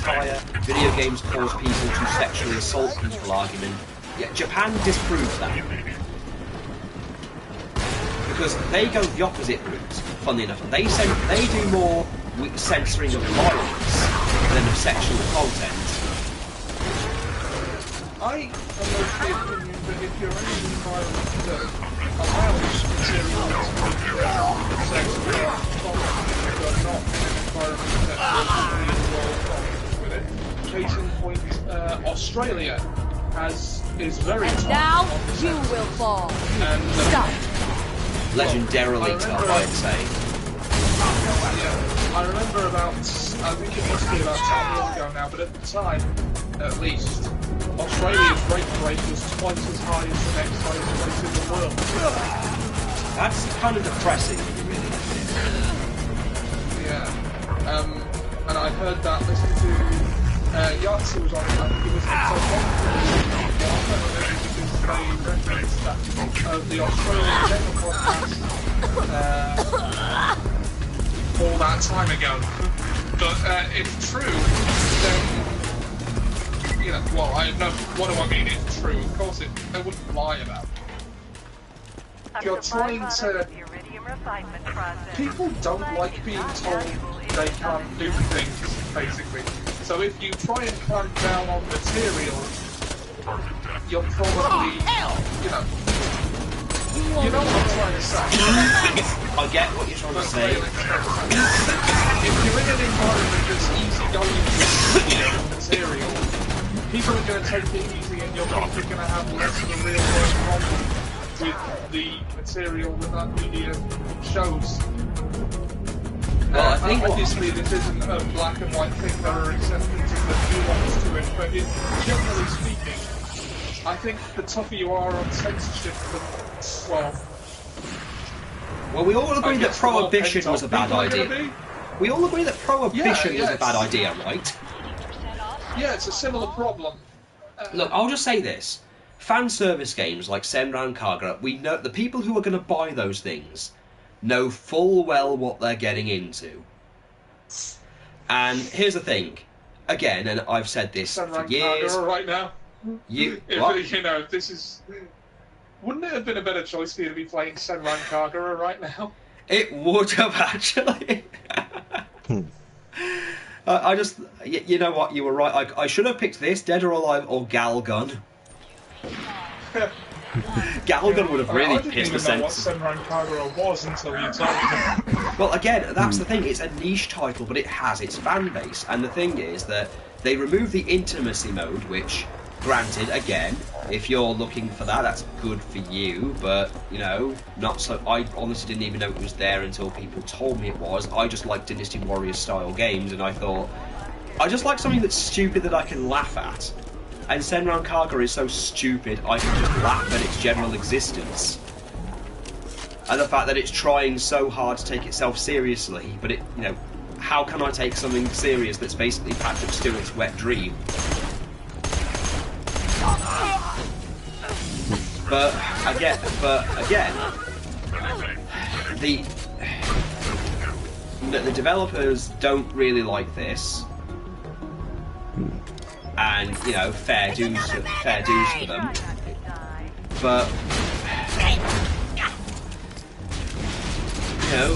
satire, video games cause people to sexually assault people argument. Yeah, Japan disproves that. Because they go the opposite route, funnily enough. They do more censoring of violence than of sexual content. I am of the opinion that if you're in an environment that allows material to be sexual content, but not in an environment that will with it. Case in point, Australia is very tough. Now you will fall. And, Stop. Legendarily tough, I'd say. Yeah, I remember about, I think it must be about 10 years ago now, but at the time, at least, Australia's rape rate was twice as high as the next highest rate in the world. That's kind of depressing, really, isn't it? Yeah. And I heard that listening to Yahtzee was on it, I think it was episode 1. Because they referenced that the Australian Dental podcast all that time ago. But if true, then, you know, well, I know, what do I mean if true? Of course they wouldn't lie about it. You're trying to... People don't like being told they can't do things, basically. So if you try and clamp down on material, you're probably, you know what I'm trying to say. I get what you're trying to say. If you're in an environment that's easy going with material, people are going to take it easy and you're probably going to have less of a real world problem with the material that media shows. Well, I think obviously this isn't a black and white thing, there are exceptions and nuance to it, but generally speaking, I think the tougher you are on censorship, well, we all agree that prohibition was a bad idea. We all agree that prohibition was a bad idea, right? Yeah, it's a similar problem. Look, I'll just say this. Fan service games like Senran Kagura, we know the people who are going to buy those things know full well what they're getting into. And here's the thing. Again, and I've said this for years. Kagura right now. You know, this is... Wouldn't it have been a better choice for you to be playing Senran Kagura right now? It would have, actually. I just... You know what, you were right. I should have picked this, Dead or Alive or Galgun. Galgun would have really pissed the sense. I didn't even know what Senran Kagura was until you told me. Well, again, that's the thing. It's a niche title, but it has its fan base. And the thing is that they removed the intimacy mode, which... Granted, again, if you're looking for that, that's good for you, but, you know, not so... I honestly didn't even know it was there until people told me it was. I just like Dynasty Warriors-style games, and I thought, I just like something that's stupid that I can laugh at. And Senran Kagura is so stupid, I can just laugh at its general existence. And the fact that it's trying so hard to take itself seriously, but it, you know, how can I take something serious that's basically Patrick Stewart's wet dream? But again, the developers don't really like this, and you know, fair dues for them. But you know,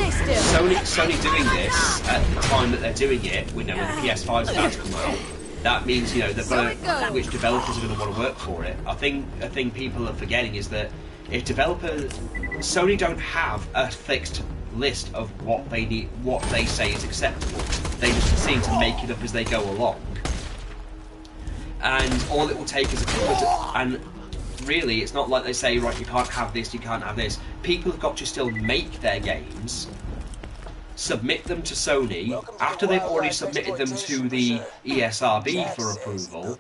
Sony doing this at the time that they're doing it, when the PS5's about to come out. That means, you know, they've got to, which developers are going to want to work for it. I think a thing people are forgetting is that if Sony don't have a fixed list of what they need, what they say is acceptable. They just seem to make it up as they go along. And all it will take is and really, it's not like they say, right, you can't have this, you can't have this. People have got to still make their games, submit them to Sony, after they've already submitted them to the ESRB for approval,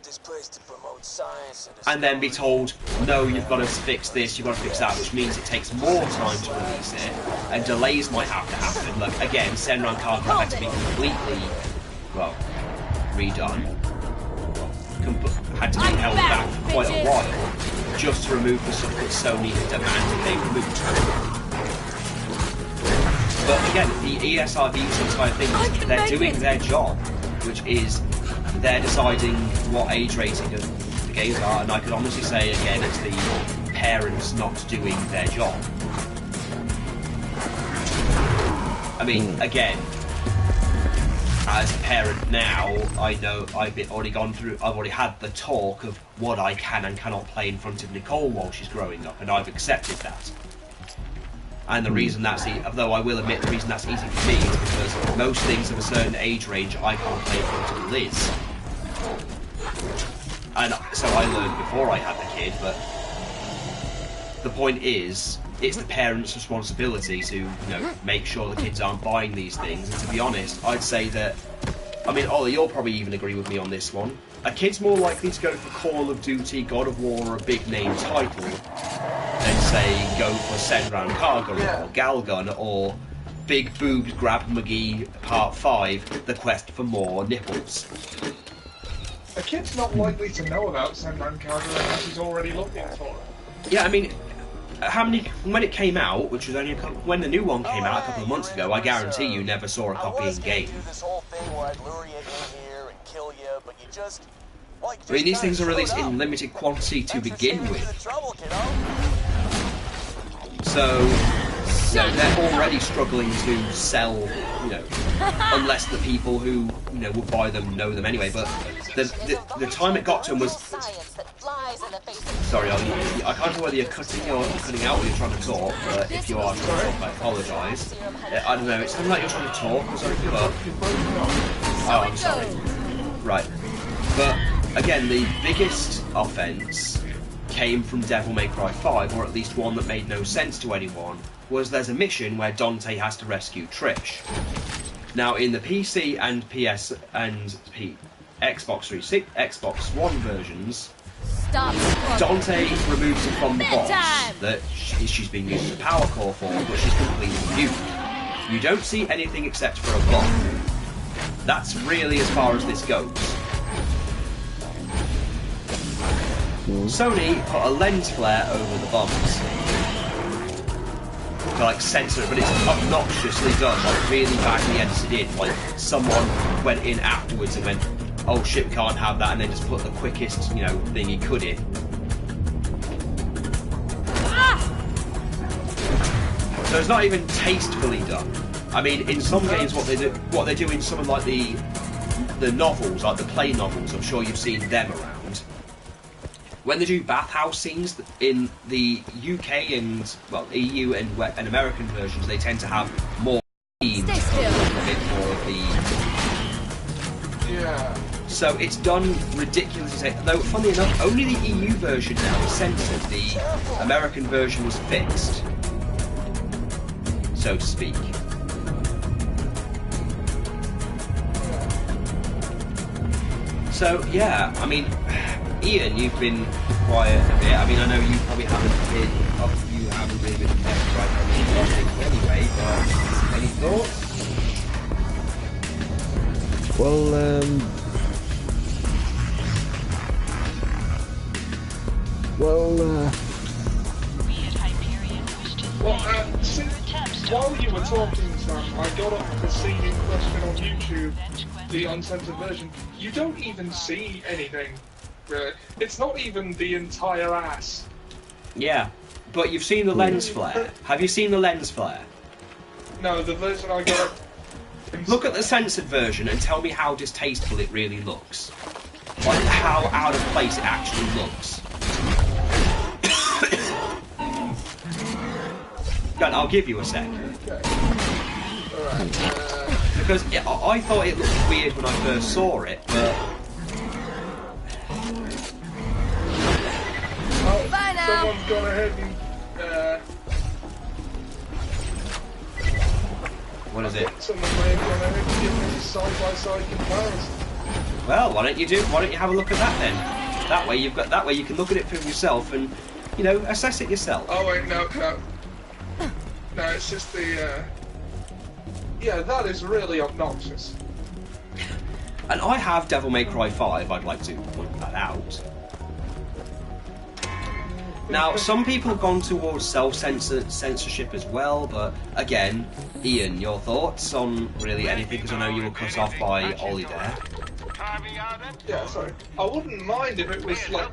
and then be told, no, you've got to fix this, you've got to fix that, which means it takes more time to release it, and delays might have to happen. Like, again, Senran Kagura had to be completely, well, redone, had to be held back for quite a while, just to remove the stuff that Sony had demanded they removed. But again, the ESRB entire thing, they're doing their job, which is they're deciding what age rating of the games are, and I could honestly say again it's the parents not doing their job. I mean, again, as a parent now, I know I've already had the talk of what I can and cannot play in front of Nicole while she's growing up, and I've accepted that. And the reason that's, although I will admit the reason that's easy for me is because most things of a certain age range I can't play in front of Liz. And so I learned before I had the kid, but the point is, it's the parents' responsibility to, make sure the kids aren't buying these things. And to be honest, I'd say that, I mean, Ollie, you'll probably even agree with me on this one. A kid's more likely to go for Call of Duty, God of War, or a big name title than, say, go for Senran Kagura or Galgun or Big Boobs Grab McGee Part 5, The Quest for More Nipples. A kid's not likely to know about Senran Kagura unless he's already looking for it. Yeah, I mean, when it came out, which was only when the new one came out a couple of months ago, I guarantee you never saw a copy in game. I mean, these things are released in limited quantity to begin with, so they're already struggling to sell, unless the people who would buy them know them anyway. But the time it got to them was. Sorry, I can't know whether you're cutting out or you're trying to talk, but if you are trying to talk, I apologise. I don't know, it sounds like you're trying to talk or something, but... Oh, I'm sorry. Right. But, again, the biggest offence came from Devil May Cry 5, or at least one that made no sense to anyone, was there's a mission where Dante has to rescue Trish. Now, in the PC and PS and Xbox One versions, Dante removes her from the box that she's been using the power core for, but she's completely mute. You don't see anything except for a bomb. That's really as far as this goes. Sony put a lens flare over the bombs to censor it, but it's obnoxiously done, really badly edited in. Like someone went in afterwards and went, oh shit, we can't have that, and then just put the quickest, thing he could in. So it's not even tastefully done. I mean, in some games, what they do in some of like the novels, like the play novels, I'm sure you've seen them around. When they do bathhouse scenes in the UK and EU and American versions, they tend to have more scenes, a bit more of the. Yeah. So it's done ridiculously. Though, funny enough, only the EU version now is censored. The American version was fixed, so to speak. So yeah, I mean, Ian, you've been quiet a bit. I mean, I know you probably haven't really been kept right on the topic anyway. But any thoughts? While you were talking, Sam, I got up to see in question on YouTube, the uncensored version. You don't even see anything, really. It's not even the entire ass. Yeah, but you've seen the lens flare. Have you seen the lens flare? No, the version I got. Look at the censored version and tell me how distasteful it really looks. Like how out of place it actually looks. I'll give you a sec. Okay. Alright. Because I thought it looked weird when I first saw it, but... Someone's gone ahead and... What is it? Someone may have gone ahead and given us a side-by-side comparison. Well, why don't you have a look at that then? That way you can look at it for yourself and, assess it yourself. Oh wait, no. No, it's just the, yeah, that is really obnoxious. And I have Devil May Cry 5, I'd like to point that out. Now, some people have gone towards self-censorship as well, but again, Ian, your thoughts on really anything, because I know you were cut off by Ollie there. Yeah, sorry. I wouldn't mind if it was like,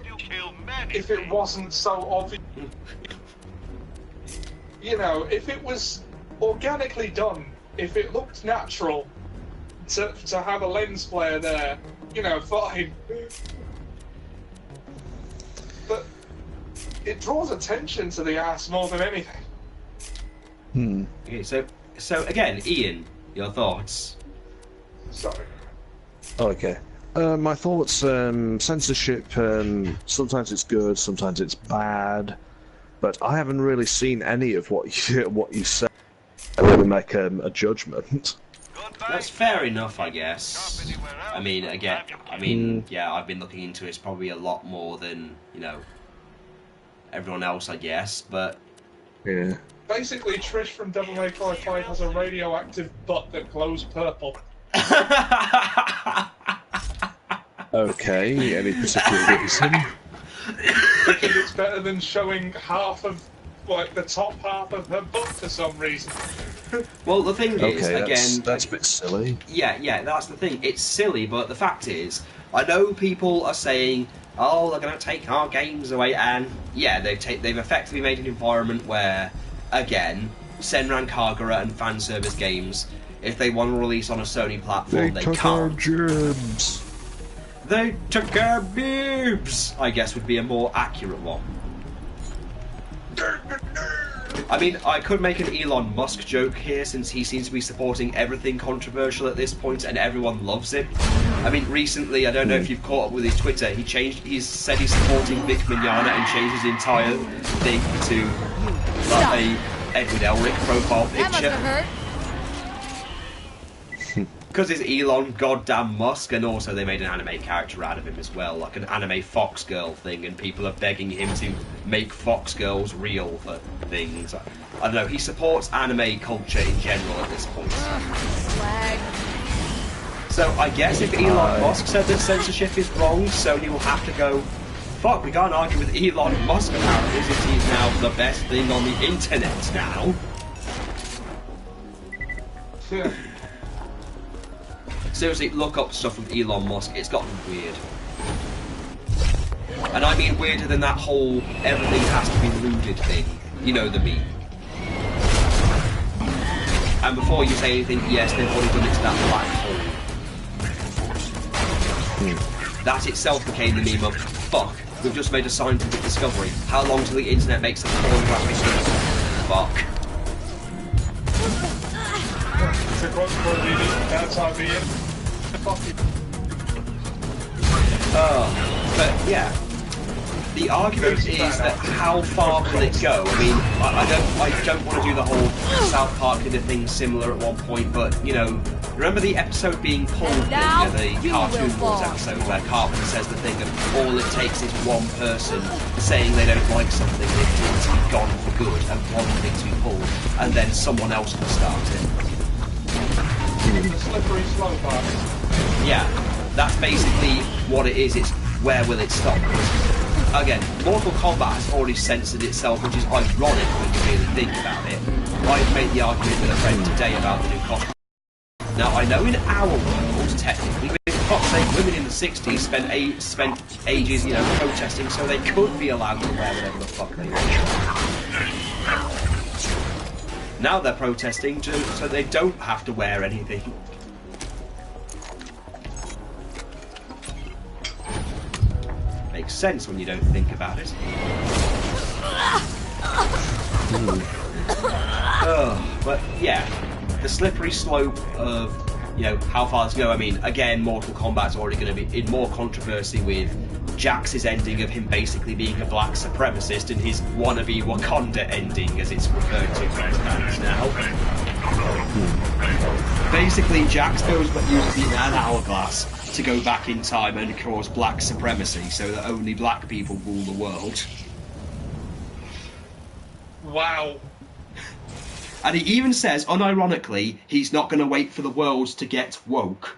if it wasn't so obvious. You know, if it was organically done, if it looked natural, to have a lens flare there, you know, fine. But it draws attention to the ass more than anything. Okay, so again, Ian, your thoughts? Sorry. Okay. My thoughts, censorship, sometimes it's good, sometimes it's bad, but I haven't really seen any of what you said to really make a judgment. That's fair enough, I guess. I mean, again, yeah, I've been looking into it probably a lot more than, you know, everyone else, I guess, but... Yeah. Basically, Trish from Devil May Cry 5 has a radioactive butt that glows purple. Okay, any particular reason? Because it's better than showing half of, like, the top half of her butt for some reason. Well, the thing is, again... that's a bit silly. Yeah, that's the thing. It's silly, but the fact is, I know people are saying, oh, they're going to take our games away, and yeah, they've effectively made an environment where, again, Senran Kagura and fan service games, if they want to release on a Sony platform, they took can't. our jobs. They took our boobs, I guess would be a more accurate one. I mean, I could make an Elon Musk joke here, since he seems to be supporting everything controversial at this point, and everyone loves him. I mean, recently, I don't know if you've caught up with his Twitter, he's said he's supporting Vic Mignogna and changed his entire thing to like a Edward Elric profile That must picture. have hurt. Because it's Elon goddamn Musk, and also they made an anime character out of him as well, like an anime Fox Girl thing, and people are begging him to make Fox Girls real for things. I don't know, he supports anime culture in general at this point. Slag. So I guess if Elon Musk said that censorship is wrong, Sony will have to go, fuck, we can't argue with Elon Musk apparently, since he's now the best thing on the internet now. Yeah. Seriously, look up stuff with Elon Musk, it's gotten weird. And I mean weirder than that whole everything has to be looted thing. You know the meme. And before you say anything, yes, they've already done it to that black hole. That itself became the meme of, fuck, we've just made a scientific discovery. How long till the internet makes a pornographic stuff? Fuck. But yeah, the argument is that how far will it go? I mean, I don't want to do the whole South Park did a thing similar at one point, but you know, remember the episode being pulled, the Cartoon Wars episode where Carpenter says the thing of all it takes is one person saying they don't like something and it's gone for good, and one thing to be pulled, and then someone else can start it. The slippery slope part. Yeah, that's basically what it is. It's where will it stop? Again, Mortal Kombat has already censored itself, which is ironic when you really think about it. I've made the argument with a friend today about the new costume. Now, I know in our world, technically, but for fuck's sake, women in the 60s spent ages, you know, protesting so they could be allowed to wear whatever the fuck they want. Now they're protesting so they don't have to wear anything. Makes sense when you don't think about it. But yeah, the slippery slope of, you know, how far it's go. I mean, again, Mortal Kombat's already going to be in more controversy with Jax's ending of him basically being a black supremacist and his wannabe Wakanda ending, as it's referred to by fans now. Basically, Jax goes but uses an hourglass to go back in time and cause black supremacy so that only black people rule the world. Wow. And he even says, unironically, he's not going to wait for the world to get woke.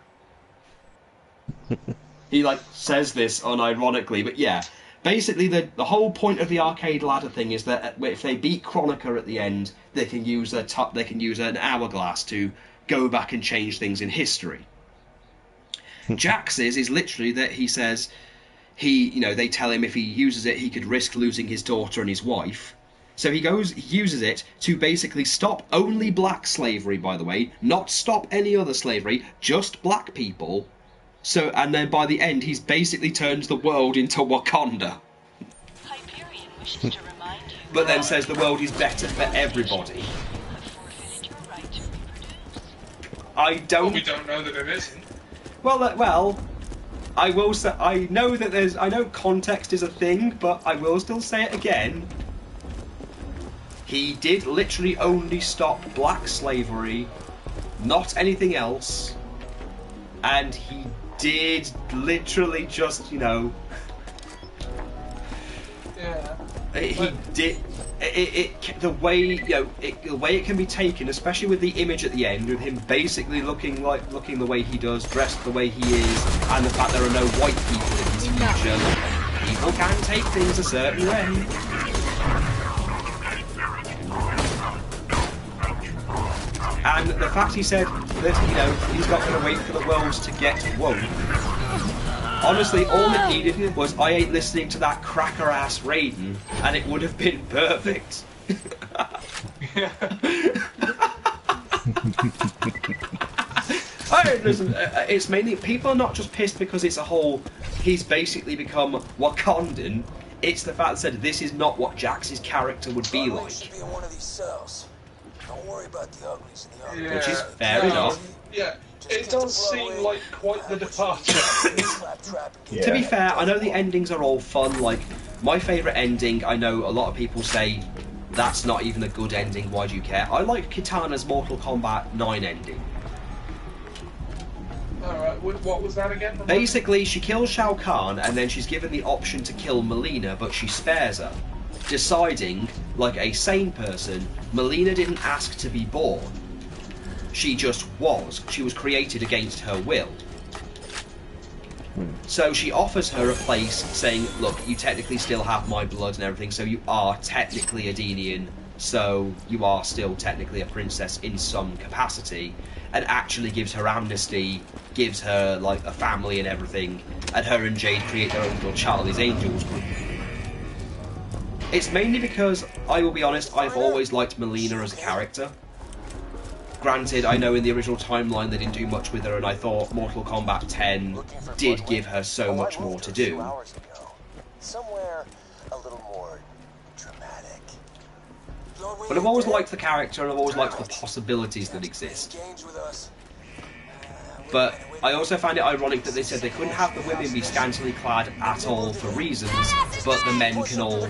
He, like, says this unironically, but yeah. Basically, the whole point of the arcade ladder thing is that if they beat Kronika at the end, they can use an hourglass to go back and change things in history. Jax's is literally that he says they tell him if he uses it, he could risk losing his daughter and his wife. So he uses it to basically stop only black slavery, by the way, not stop any other slavery, just black people. So, and then by the end, he's basically turned the world into Wakanda. Hyperion wishes to remind you. But then says the world is better for everybody. You have forfeited your right to reproduce. I don't. Well, we don't know that it isn't. Well, I will say I know that I know context is a thing, but I will still say it again. He did literally only stop black slavery, not anything else, and he did literally just, Yeah. he did. The way the way it can be taken, especially with the image at the end, with him basically looking the way he does, dressed the way he is, and the fact there are no white people in his future, people can take things a certain way. And the fact he said that he's not going to wait for the world to get woke. Honestly, all it needed was I ain't listening to that cracker ass Raiden, and it would have been perfect. Listen, it's mainly people are not just pissed because it's a whole. He's basically become Wakandan. It's the fact that said this is not what Jax's character would be like. Should be in one of these cells. Don't worry about the uglies in the ugly. Yeah. Which is fair enough. Yeah, it does seem like quite the departure. Yeah. To be fair, I know the endings are all fun. Like, my favourite ending, I know a lot of people say that's not even a good ending, why do you care? I like Kitana's Mortal Kombat 9 ending. Alright, what was that again? Basically, she kills Shao Kahn, and then she's given the option to kill Melina, but she spares her, deciding, like a sane person, Melina didn't ask to be born. She just was. She was created against her will. So she offers her a place, saying, look, you technically still have my blood and everything, so you are technically a Denian, so you are still technically a princess in some capacity, and actually gives her amnesty, gives her, like, a family and everything, and her and Jade create their own little Charlie's Angels group. It's mainly because, I will be honest, I've always liked Melina as a character. Granted, I know in the original timeline they didn't do much with her, and I thought Mortal Kombat 10 did give her so much more to do. Somewhere a little more dramatic. But I've always liked the character, and I've always liked the possibilities that exist. But I also find it ironic that they said they couldn't have the women be scantily clad at all for reasons, but the men can all,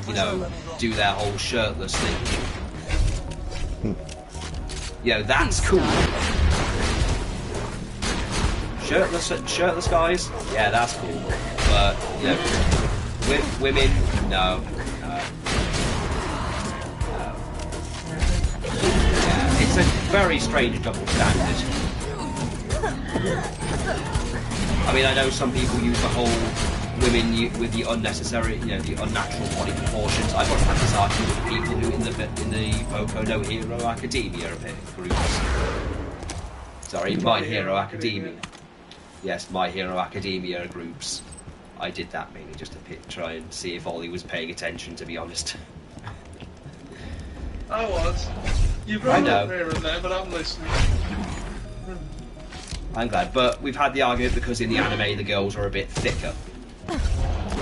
do their whole shirtless thing. That's cool. Shirtless guys, yeah, that's cool. But with women, no. Yeah, it's a very strange double standard. I mean, I know some people use the whole women with the unnecessary, the unnatural body proportions. I've got this argument with people who in the Boku no Hero Academia groups. Sorry, My Hero Academia. Yes, My Hero Academia groups. I did that mainly just to try and see if Ollie was paying attention, to be honest. I was. You've I run know. up here and there, but I'm listening. I'm glad, but we've had the argument because in the anime the girls are a bit thicker.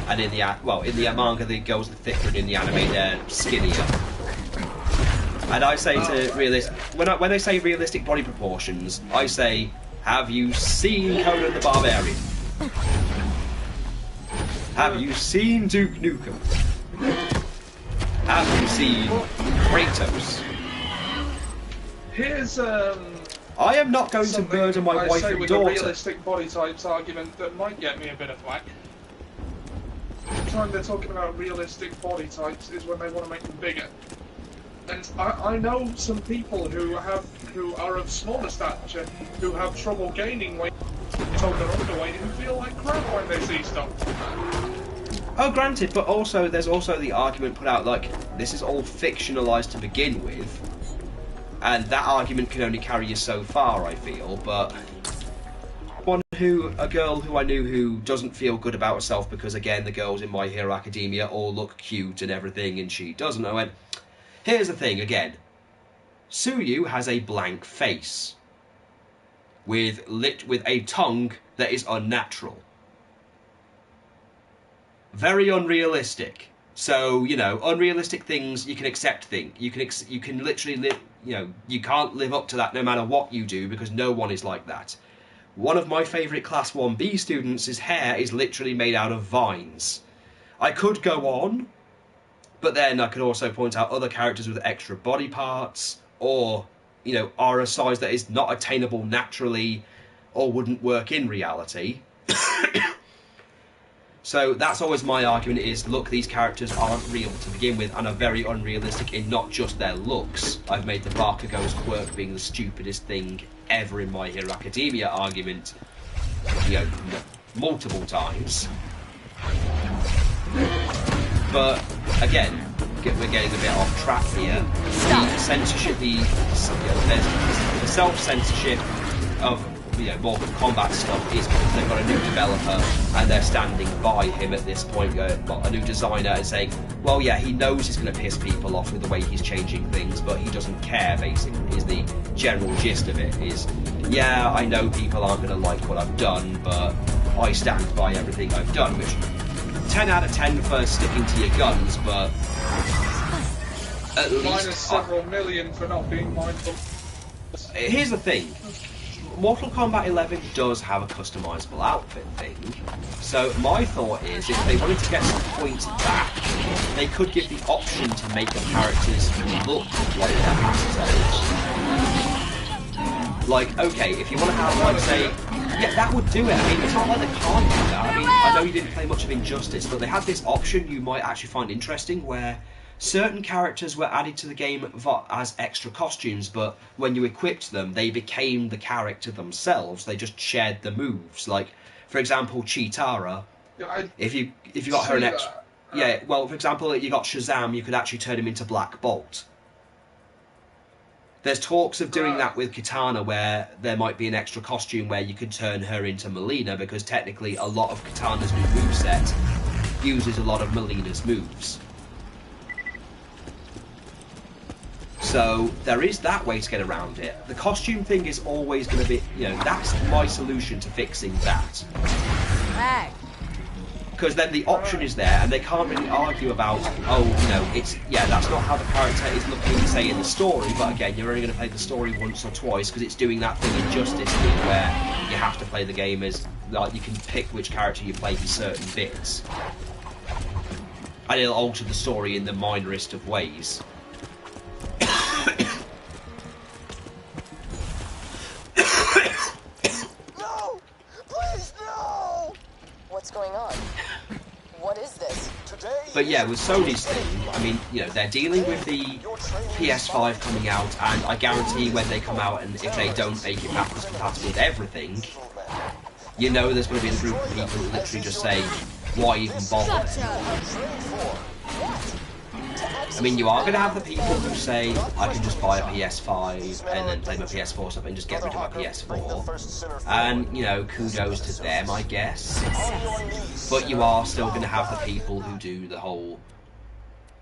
And in the manga the girls are thicker, and in the anime they're skinnier. And I say to when they say realistic body proportions, I say, have you seen Conan the Barbarian? Have you seen Duke Nukem? Have you seen Kratos? Here's I am not going to murder my wife and with daughter. a realistic body types argument that might get me a bit of flack. The time they're talking about realistic body types is when they want to make them bigger. And I know some people who are of smaller stature who have trouble gaining weight, told they're underweight, and feel like crap when they see stuff. Oh, granted, but also there's also the argument put out like this is all fictionalized to begin with, and that argument can only carry you so far, I feel. But A girl who I knew who doesn't feel good about herself because, again, the girls in My Hero Academia all look cute and everything, and she doesn't. I went, here's the thing, again. Suyu has a blank face with a tongue that is unnatural. Very unrealistic. So, you know, unrealistic things, you can accept things. You can literally live, you know, you can't live up to that no matter what you do because no one is like that. One of my favourite Class 1B students, his hair is literally made out of vines. I could go on, but then I could also point out other characters with extra body parts, or, you know, are a size that is not attainable naturally, or wouldn't work in reality. So that's always my argument is, look, these characters aren't real to begin with and are very unrealistic in not just their looks. I've made the Bargadunk quirk being the stupidest thing ever in My Hero Academia argument, you know, multiple times. But, again, we're getting a bit off track here. The censorship, there's the self-censorship of, you know, Mortal Kombat stuff is because they've got a new developer and they're standing by him at this point, a new designer, and saying, well, yeah, he knows he's going to piss people off with the way he's changing things, but he doesn't care, basically, is the general gist of it, is, yeah, I know people aren't going to like what I've done, but I stand by everything I've done, which, 10 out of 10 for sticking to your guns, but at least... Minus several million for not being mindful. Here's the thing. Mortal Kombat 11 does have a customisable outfit thing, so my thought is if they wanted to get some points back, they could give the option to make the characters look like that. Like, okay, if you want to have, like, say, yeah, that would do it. I mean, it's not like they can't do that. I mean, I know you didn't play much of Injustice, but they had this option you might actually find interesting where certain characters were added to the game as extra costumes, but when you equipped them, they became the character themselves. They just shared the moves. Like, for example, Cheetara. Yeah, if you got her an extra, yeah. Well, for example, you got Shazam, you could actually turn him into Black Bolt. There's talks of doing that with Kitana, where there might be an extra costume where you could turn her into Melina, because technically a lot of Kitana's new moveset uses a lot of Melina's moves. So there is that way to get around it. The costume thing is always going to be, you know, that's my solution to fixing that. Hey. Because then the option is there, and they can't really argue about, oh, you know, it's, yeah, that's not how the character is looking, say, in the story, but again, you're only going to play the story once or twice, because it's doing that thing in Justice thing where you have to play the game as, like, you can pick which character you play for certain bits. And it'll alter the story in the minorest of ways. No! Please, no! What's going on? What is this? Today. But yeah, with Sony's thing, I mean, you know, they're dealing with the PS5 coming out, and I guarantee when they come out, and if they don't make it backwards compatible with everything, you know there's going to be a group of people who literally just say, why even bother? I mean, you are going to have the people who say, I can just buy a PS5 and then play my PS4 stuff and just get rid of my PS4. And, you know, kudos to them, I guess. But you are still going to have the people who do the whole,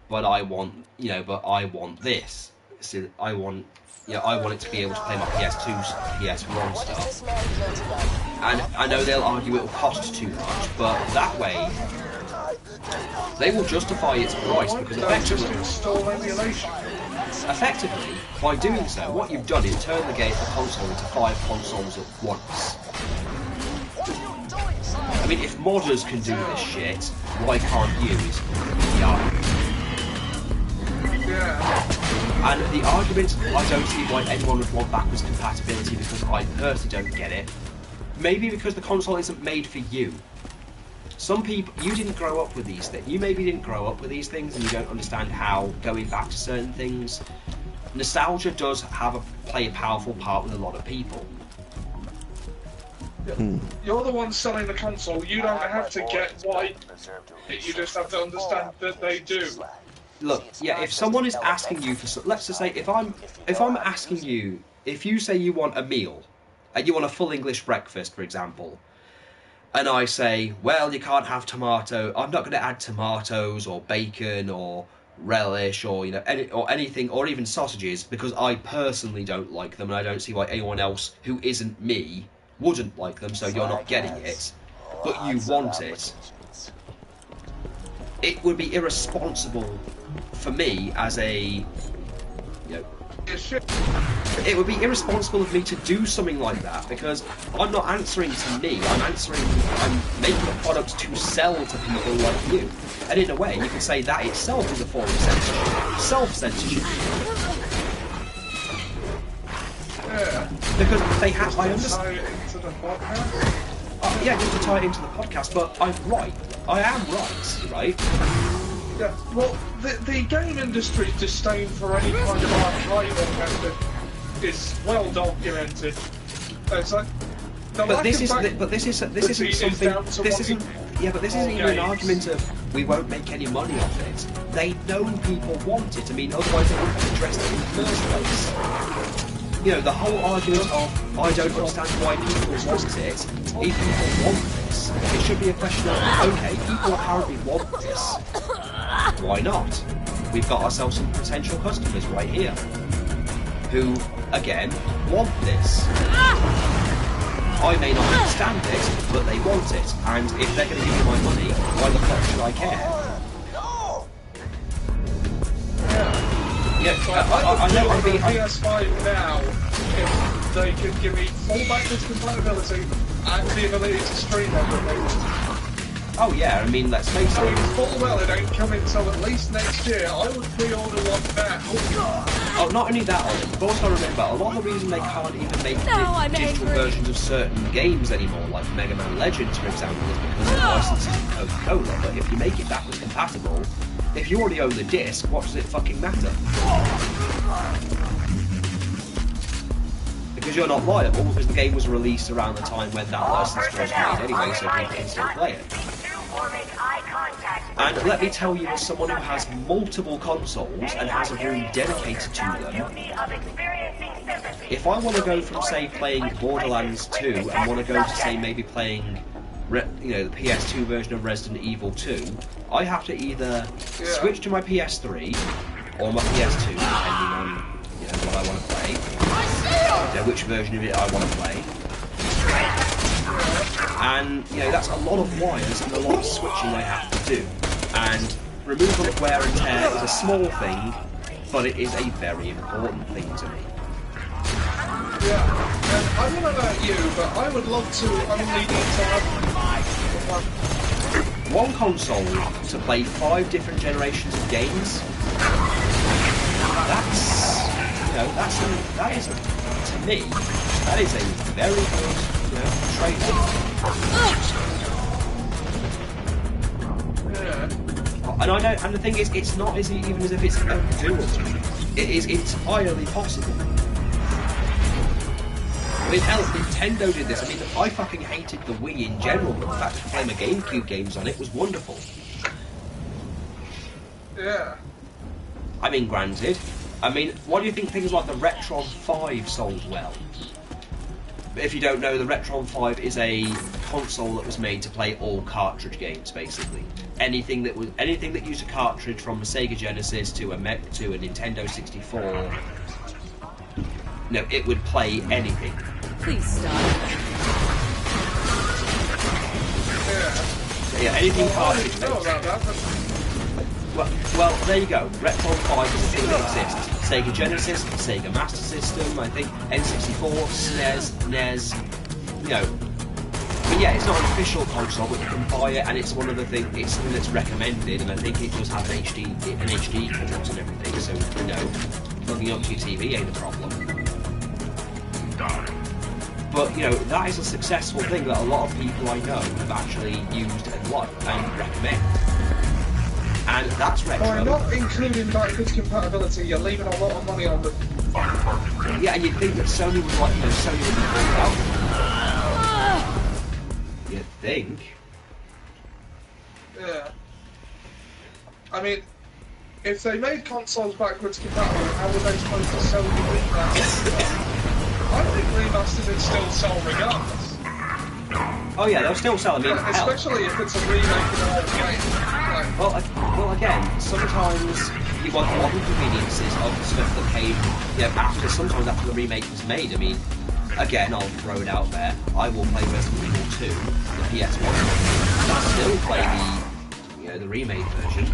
but I want, you know, but I want this. So I want, you know, I want it to be able to play my PS2, PS1 stuff. And I know they'll argue it will cost too much, but that way, they will justify its price because effectively, by doing so, what you've done is turn the console into 5 consoles at once. I mean, if modders can do this shit, why can't you? Is and the argument, I don't see why anyone would want backwards compatibility because I personally don't get it. Maybe because the console isn't made for you. Some people, you didn't grow up with these things. You maybe didn't grow up with these things and you don't understand how going back to certain things. Nostalgia does play a powerful part with a lot of people. You're the one selling the console. You don't have to get why. You just have to understand that they do. Look, yeah, if someone is asking you for, let's just say, if I'm asking you, if you say you want a meal, and you want a full English breakfast, for example, and I say, well, you can't have tomato. I'm not going to add tomatoes or bacon or relish or anything, or even sausages, because I personally don't like them, and I don't see why anyone else who isn't me wouldn't like them. So you're not getting it, but you want it. It would be irresponsible for me as a, it would be irresponsible of me to do something like that, because I'm not answering to me. I'm making a product to sell to people like you. And in a way, you can say that itself is a form of censorship. Self-censorship. Yeah. Because they have, I understand. Tie it into the podcast? Yeah, just to tie it into the podcast, but I'm right. I am right? Yeah, well, the game industry's disdain for any kind of archival method is well documented. It's like, But this isn't even an argument of we won't make any money off it. They know people want it. I mean, otherwise they wouldn't have addressed it in the first place. You know, the whole argument of I don't understand why people want it. If people want this, it should be a question of okay, people apparently want this. Why not? We've got ourselves some potential customers right here who, again, want this. I may not understand it, but they want it, and if they're going to give me my money, why the fuck should I care? I know I'm being... PS5 now, if they could give me full backwards compatibility and the ability to stream everything. Oh yeah, I mean, let's face it. Full well it ain't coming till at least next year. I would pre-order one now. Oh, not only that, Ollie, you've also got to remember, a lot of the reason they can't even make digital versions of certain games anymore, like Mega Man Legends, for example, is because of licensing from Coca-Cola. But if you make it backwards compatible, if you already own the disc, what does it fucking matter? Because you're not liable, because the game was released around the time when that license was made anyway, so people can still play it. And let me tell you, as someone who has multiple consoles and has a room dedicated to them, if I want to go from, say, playing Borderlands 2 and want to go to, say, maybe playing, the PS2 version of Resident Evil 2, I have to either switch to my PS3 or my PS2, depending on what I want to play, which version of it I want to play. And, that's a lot of wires and a lot of switching I have to do. And removal of wear and tear is a small thing, but it is a very important thing to me. Yeah, and I don't know about you, but I would love to only need to have one console to play 5 different generations of games. That is to me, that is a very good trade-off. And the thing is, it's not even as if it's undoable. It is entirely possible. I mean, hell, Nintendo did this. I mean, I fucking hated the Wii in general, but the fact that playing my GameCube games on it was wonderful. Yeah. I mean, granted. I mean, why do you think things like the Retron 5 sold well? If you don't know, the Retron 5 is a console that was made to play all cartridge games, basically. Anything that used a cartridge from a Sega Genesis to a Nintendo 64, it would play anything. Please stop. Yeah, anything cartridge based. Well, there you go. Retron 5 is a thing that exists. Sega Genesis, Sega Master System, I think, N64, SNES, NES, But yeah, it's not an official console, but you can buy it, and it's one of the things. It's something that's recommended, and I think it does have an HD port and everything. So plugging up to your TV ain't a problem. But that is a successful thing that a lot of people I know have actually used and liked and recommend. And that's retro. By not including backwards compatibility, you're leaving a lot of money on the... Yeah, and you'd think that Sony would Sony would be pulled out. You'd think. Yeah. I mean, if they made consoles backwards compatible, how were they supposed to sell you that? I think remasters would still sell regardless. Oh yeah, they'll still sell. I mean, Yeah, hell. especially if it's a remake of an old game. Like, Well, again, sometimes you want the modern conveniences of the stuff that came, sometimes after the remake was made. I mean, again, I'll throw it out there. I will play Resident Evil 2, the PS1 version. I'll still play the remade version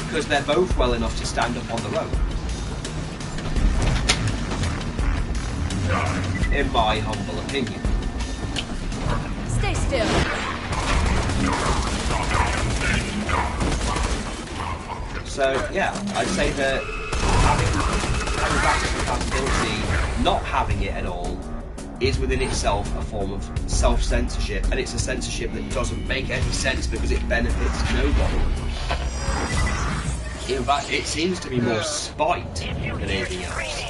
because they're both well enough to stand up on their own. In my humble opinion. Stay still. So yeah, I'd say that having backwards compatibility, not having it at all, is within itself a form of self-censorship, and it's a censorship that doesn't make any sense because it benefits nobody. In fact, it seems to be more spite than anything else.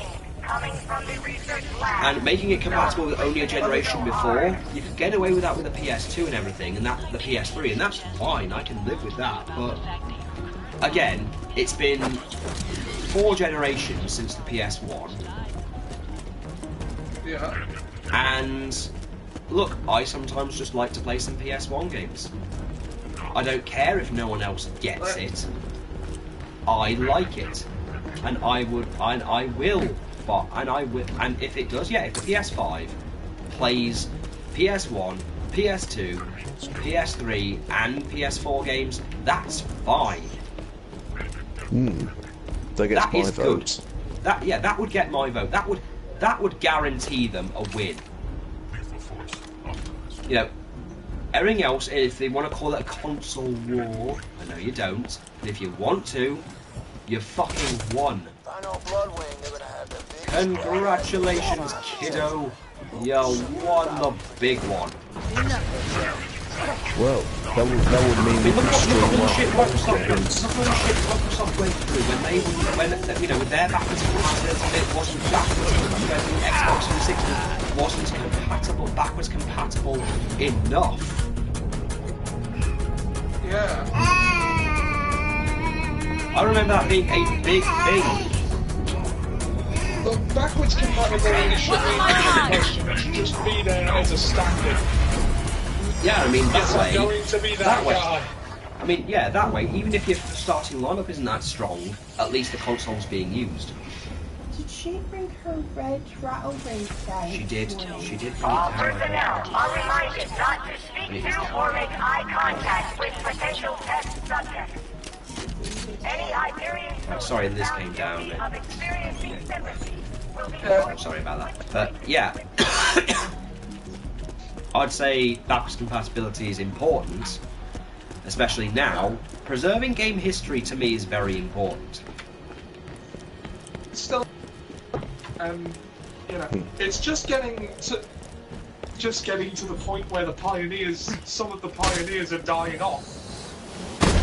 And making it compatible with only a generation before, you could get away with that with the PS2 and everything, and that the PS3, and that's fine. I can live with that. But again, it's been 4 generations since the PS1. yeah. And look, I sometimes just like to play some PS1 games. I don't care if no one else gets it. I like it, and I will, and if it does, if the PS5 plays PS1, PS2, PS3, and PS4 games, that's fine. That gets That my is good. vote. That would get my vote. That would guarantee them a win. Everything else, if they want to call it a console war, I know you don't, but if you want to, you fucking won. Congratulations, kiddo. You won the big one. Well, that would mean we Look can at all the stream shit Microsoft games. look at all the shit Microsoft went through when with their backwards compatibility, it wasn't backwards compatible. Xbox 360 wasn't backwards compatible enough. Yeah. I remember that being a big thing. The backwards compatibility shouldn't be a question. It should just be there as a standard. Yeah, I mean Yes, that I'm way. going to be that way. guy. I mean, yeah, that way. Even if your starting lineup isn't that strong, at least the console's being used. Did she bring her red rattle race guy? She did. She did. All personnel are reminded not to speak to or make eye contact with potential test subjects. Any Iberian Sorry, this came down. of experiencing sympathy will be I'm sorry about that. But yeah, I'd say backwards compatibility is important, especially now. Preserving game history to me is very important. Still, it's just getting to the point where some of the pioneers are dying off.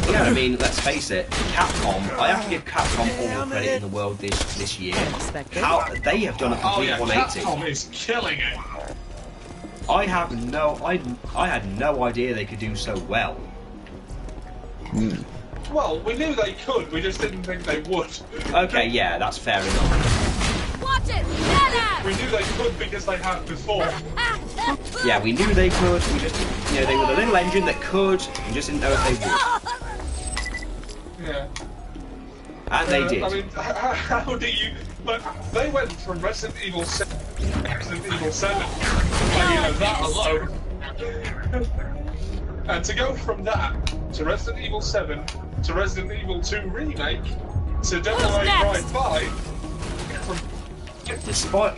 Yeah, I mean, let's face it, Capcom, I have to give Capcom all the credit in the world this year. How they have done a complete 180. Capcom is killing it. I had no idea they could do so well. Well, we knew they could, we just didn't think they would. Okay, yeah, that's fair enough. Watch it! Get out! We knew they could because they had before. Yeah, we knew they could, we just, they were the little engine that could, we just didn't know if they would. Yeah. And they did. I mean, how do you... Look, they went from Resident Evil 7 to Resident Evil 7. And, that alone. And to go from that to Resident Evil 7 to Resident Evil 2 Remake to Devil May Cry 5... Despite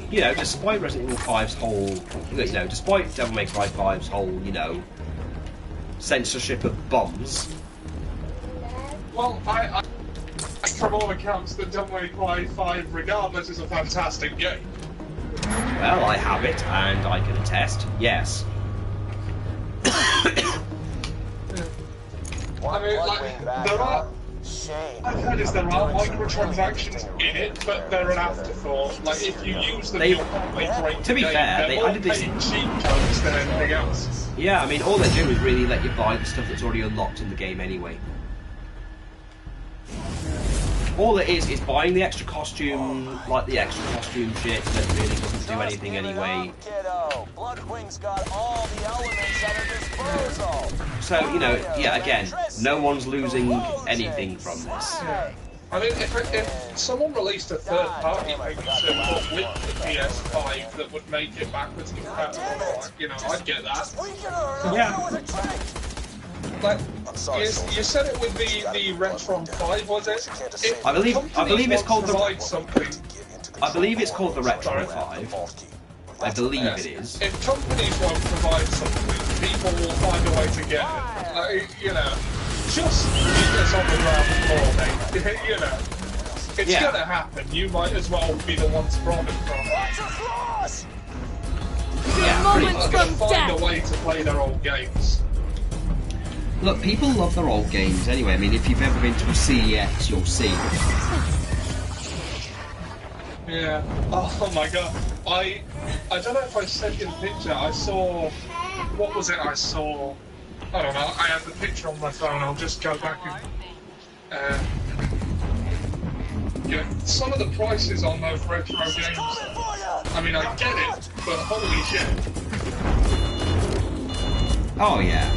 Resident Evil 5's whole, despite Devil May Cry 5's whole, censorship of bombs. Well, I from all accounts, the Devil May Cry 5, regardless, is a fantastic game. Well, I have it, and I can attest, yes. I mean, there are... I've heard there are microtransactions in it, but they're an afterthought. Like, if you use them, you'll probably break to be the game. fair, They're I did this... more cheat codes than anything else. Yeah, I mean, all they do is really let you buy the stuff that's already unlocked in the game anyway. All it is buying the extra costume, like the extra costume shit that really doesn't do anything anyway. Kiddo, Bloodwing's got all the elements at her disposal. So, you know, yeah, again, no one's losing anything from this. Yeah. I mean, if someone released a third-party thing to put with the PS5 that would make it backwards compatible, you know, I'd get that. Yeah. Like, you said it with the Retron 5, was it? I believe it's called the Retron Sorry? 5. I believe it is. If companies won't provide something, people will find a way to get it. Like, you know, just keep this on the ground floor, mate. You know, it's gonna happen. You might as well be the one to profit from it. Yeah, pretty Moments much. They're from gonna find death. a way to play their old games. Look, people love their old games anyway. I mean, if you've ever been to a CEX, you'll see. Yeah. Oh my god. I don't know if I sent you the picture. I saw. What was it I saw? I don't know. I have the picture on my phone. I'll just go back and. Yeah, some of the prices on those retro games. I mean, I get it, but holy shit. Oh, yeah.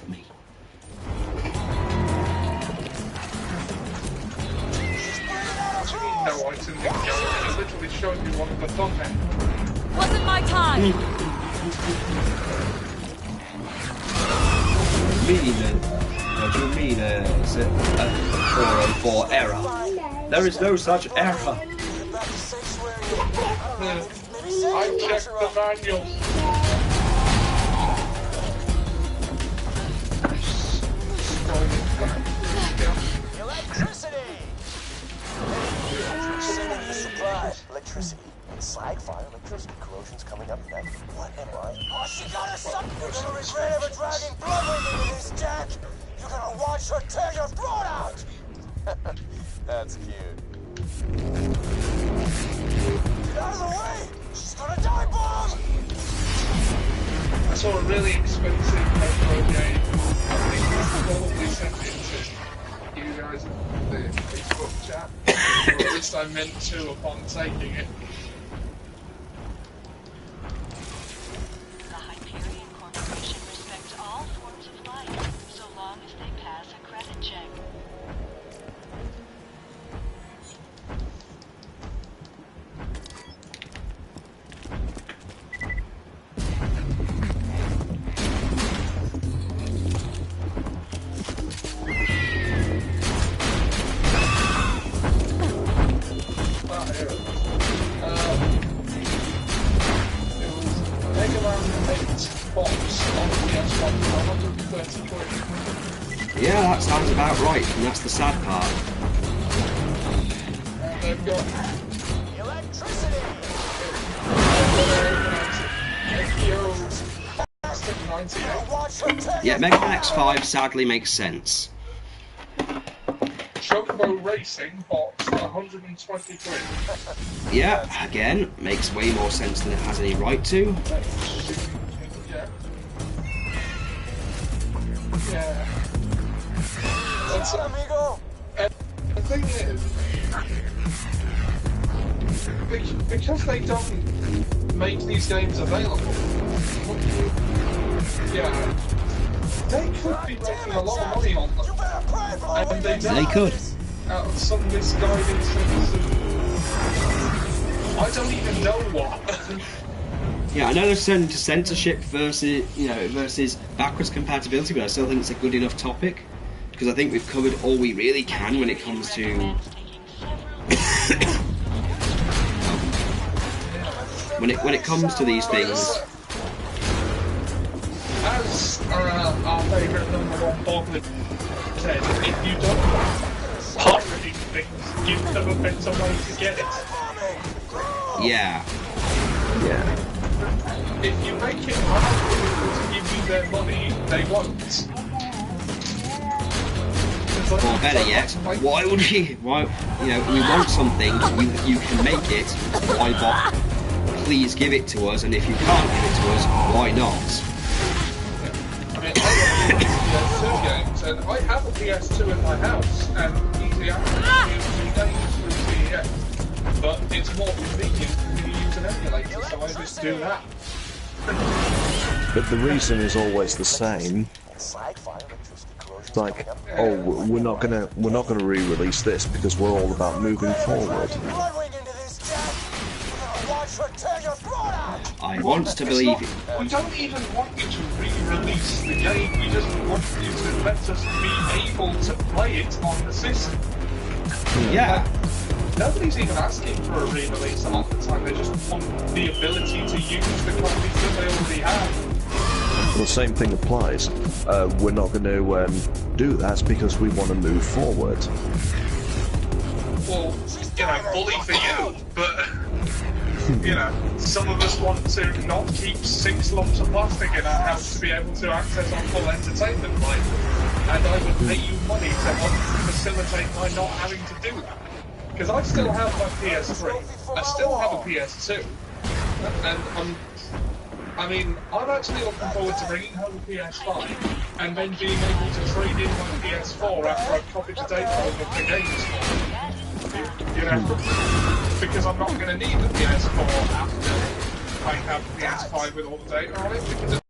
Me. No item didn't go. It literally showed you one of the thumbnail. Wasn't my time. What do you mean, is it a 404 error? There is no such error. I checked the manual. Electricity! Supply. Electricity. Slag fire, electricity corrosion's coming up next. What am I? Oh, she got us up! You're gonna regret ever dragging Bloodwing into this, Jack! You're gonna watch her tear your throat out! That's cute. Get out of the way! She's gonna die, bomb! I saw a really expensive retro game. I think I probably sent it to you guys in the Facebook chat. Or at least I meant to upon taking it. The Hyperion Corporation respects all forms of life, so long as they pass a credit check. Yeah, that sounds about right, and that's the sad part. And they've got Electricity! Watch her tear Yeah, Mega Man X5 sadly makes sense. Chocobo Racing box 120 quid. Yeah, again, makes way more sense than it has any right to. Yeah. Yeah. That's amigo! and the thing is, because they don't make these games available, yeah, they could be making a lot of money on them. And they don't. They could. Out of some misguided I don't even know what. Yeah, I know there's turning to censorship versus backwards compatibility, but I still think it's a good enough topic because I think we've covered all we really can when it comes to when it comes to these things. As our favourite #1 boggler said, if you don't pirating things, give them a better way to get it. Yeah. Yeah. If you make it hard for people to give you their money, they won't. Or better yet, why would we? Why, we want something, you can make it. Why not? Please give it to us, and if you can't give it to us, why not? I mean, I got a PS2 game and I have a PS2 in my house, and easy access to use games through CES. But it's more convenient to use an emulator, so I just do that. But the reason is always the same. It's like, oh, we're not gonna re-release this because we're all about moving forward. I want to believe you. We don't even want you to re-release the game, we just want you to let us be able to play it on the system. Yeah. Nobody's even asking for a re-release a lot of the time, they just want the ability to use the copies that they already have. Well, the same thing applies. We're not going to do that because we want to move forward. Well, you know, bully for you, but, you know, some of us want to not keep 6 lumps of plastic in our house to be able to access our full entertainment life. And I would pay you money to help facilitate my not having to do that. Because I still have my PS3, I still have a PS2, and I'm actually looking forward to bringing home a PS5 and then being able to trade in my PS4 after I've copied the data over the games for it. You know, because I'm not going to need the PS4 after I have the PS5 with all the data on it, because